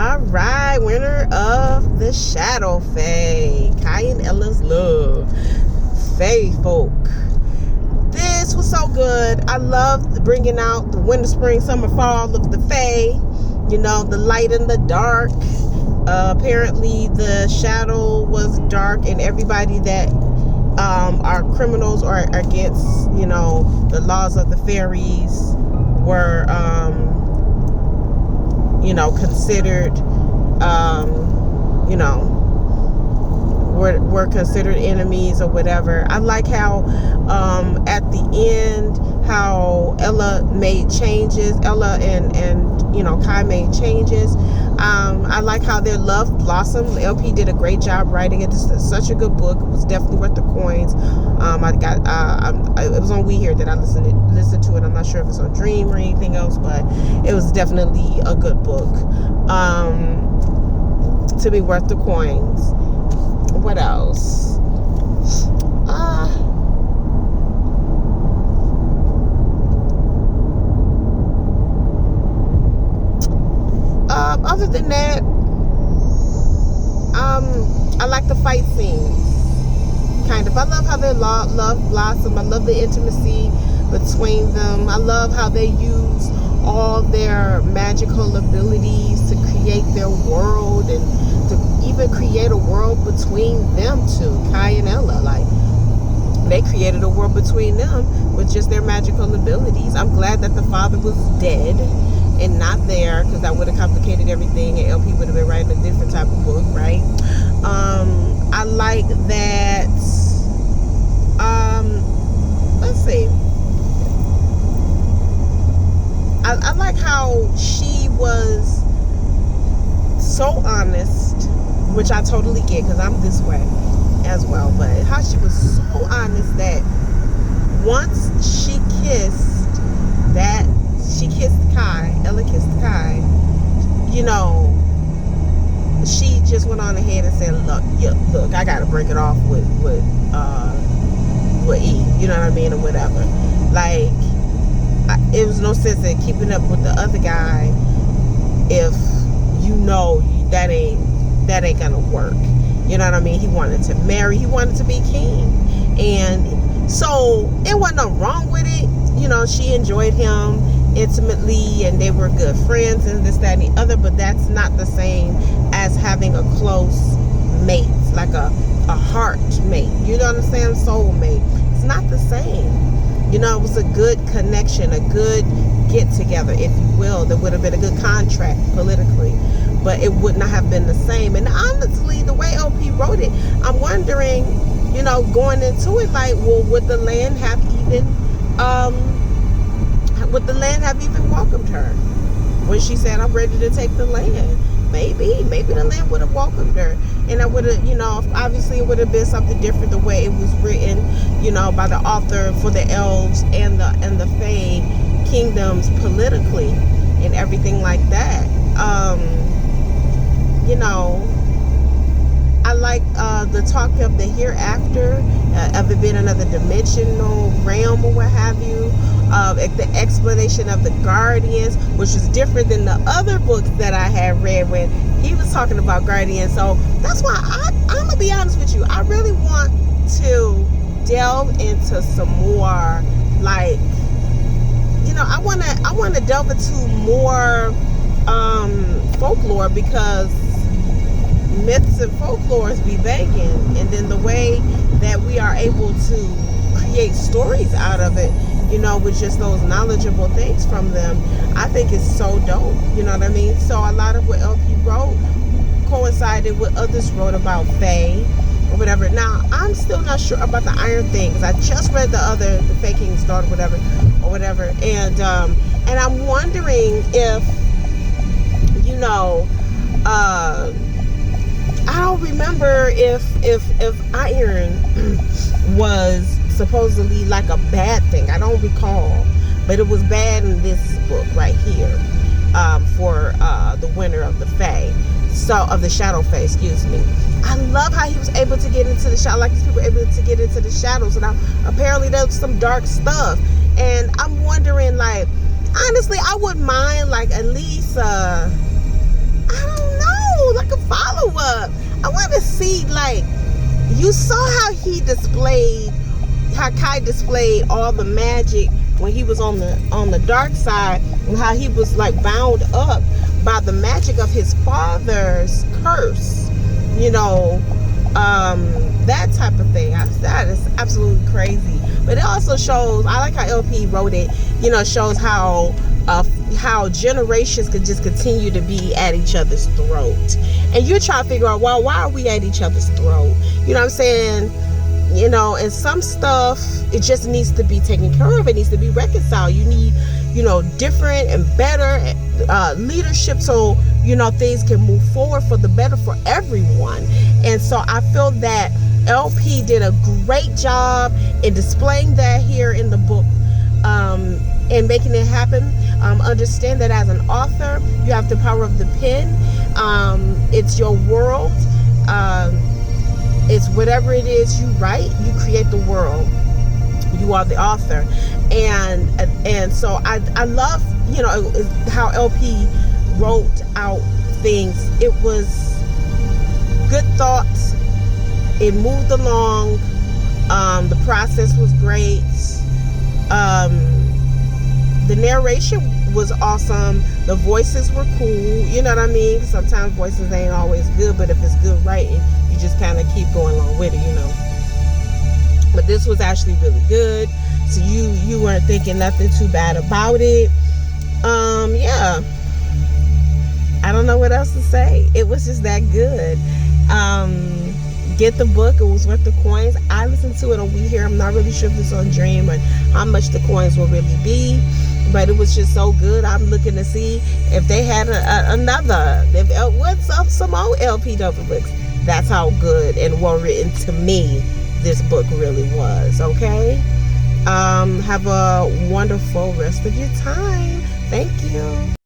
All right, winner of the Shadow Fae, Kai and Ella's Love, Fae Folk. This was so good. I loved bringing out the winter, spring, summer, fall of the Fae. You know, the light and the dark. Apparently, the shadow was dark, and everybody that are criminals or against, you know, the laws of the fairies were, you know, considered, you know, were considered enemies or whatever. I like how at the end, how Ella made changes. Ella and you know, Kai made changes. I like how their love blossomed. LP did a great job writing it. It's such a good book. It was definitely worth the coins. It was on We Here that I listened to it. I'm not sure if it's on Dream or anything else, but it was definitely a good book to be worth the coins. What else? Other than that, I like the fight scenes. Kind of. I love how their love blossom. I love the intimacy between them. I love how they use all their magical abilities to create their world and to even create a world between them two, Kai and Ella. Like, they created a world between them with just their magical abilities. I'm glad that the father was dead and not there, because that would have complicated everything, and LP would have been writing a different type of book, right? I like that. Let's see. I like how she was so honest, which I totally get, because I'm this way as well, but how she was so honest that once she kissed Kai, Ella kissed Kai, you know, she just went on ahead and said, look, I gotta break it off with E, you know what I mean, or whatever. Like, it was no sense in keeping up with the other guy if you know that ain't gonna work. You know what I mean? He wanted to marry, he wanted to be king, and so it wasn't no wrong with it. You know, she enjoyed him intimately, and they were good friends, and this, that, and the other. But that's not the same as having a close mate, like a heart mate. You know what I'm saying? Soul mate. It's not the same. You know, it was a good connection, a good get together, if you will. There would have been a good contract politically, but it would not have been the same. And honestly, the way LP wrote it, I'm wondering, you know, going into it, like, well, would the land have even welcomed her when she said, I'm ready to take the land? Maybe the land would have welcomed her, and I would have, you know, obviously it would have been something different the way it was written, you know, by the author for the elves and the Fae kingdoms politically and everything like that. You know, I like the talk of the hereafter, of it being another dimensional realm or what have you. The explanation of the guardians, which is different than the other books that I had read when he was talking about guardians. So that's why I'm gonna be honest with you. I really want to delve into some more, like, you know, I want to delve into more folklore, because myths and folklores be banging, and then the way that we are able to create stories out of it, you know, with just those knowledgeable things from them, I think it's so dope. You know what I mean? So a lot of what LP wrote coincided with others wrote about Fae or whatever. Now, I'm still not sure about the iron thing, because I just read the Fae King's Daughter, whatever, and I'm wondering if, you know, I don't remember if iron was supposedly like a bad thing. I don't recall, but it was bad in this book right here, for the winner of the Fae, so of the Shadow Fae, excuse me. I love how he was able to get into the shadow, like these people were able to get into the shadows, and apparently there was some dark stuff, and I'm wondering, like, honestly, I wouldn't mind, like, at least I don't you saw how Kai displayed all the magic when he was on the dark side, and how he was like bound up by the magic of his father's curse, that type of thing. That is absolutely crazy. But it also shows, I like how LP wrote it, shows how generations could just continue to be at each other's throat, and you're trying to figure out, well, why are we at each other's throat? You know what I'm saying? And some stuff, it just needs to be taken care of. It needs to be reconciled. You need, different and better leadership, so things can move forward for the better for everyone. And so I feel that LP did a great job in displaying that here in the book, and making it happen. Understand that as an author, you have the power of the pen. It's your world. It's whatever it is you write, you create the world. You are the author. And so I love, how LP wrote out things. It was good thoughts. It moved along. The process was great. The narration was awesome. The voices were cool. You know what I mean? Sometimes voices ain't always good, but if it's good writing, you just kind of keep going along with it, But this was actually really good. So you weren't thinking nothing too bad about it. Yeah. I don't know what else to say. It was just that good. Get the book. It was worth the coins. I listened to it on We Here. I'm not really sure if it's on Dream or how much the coins will really be, but it was just so good. I'm looking to see if they had some old LPW books. That's how good and well written to me this book really was. Okay. Have a wonderful rest of your time. Thank you.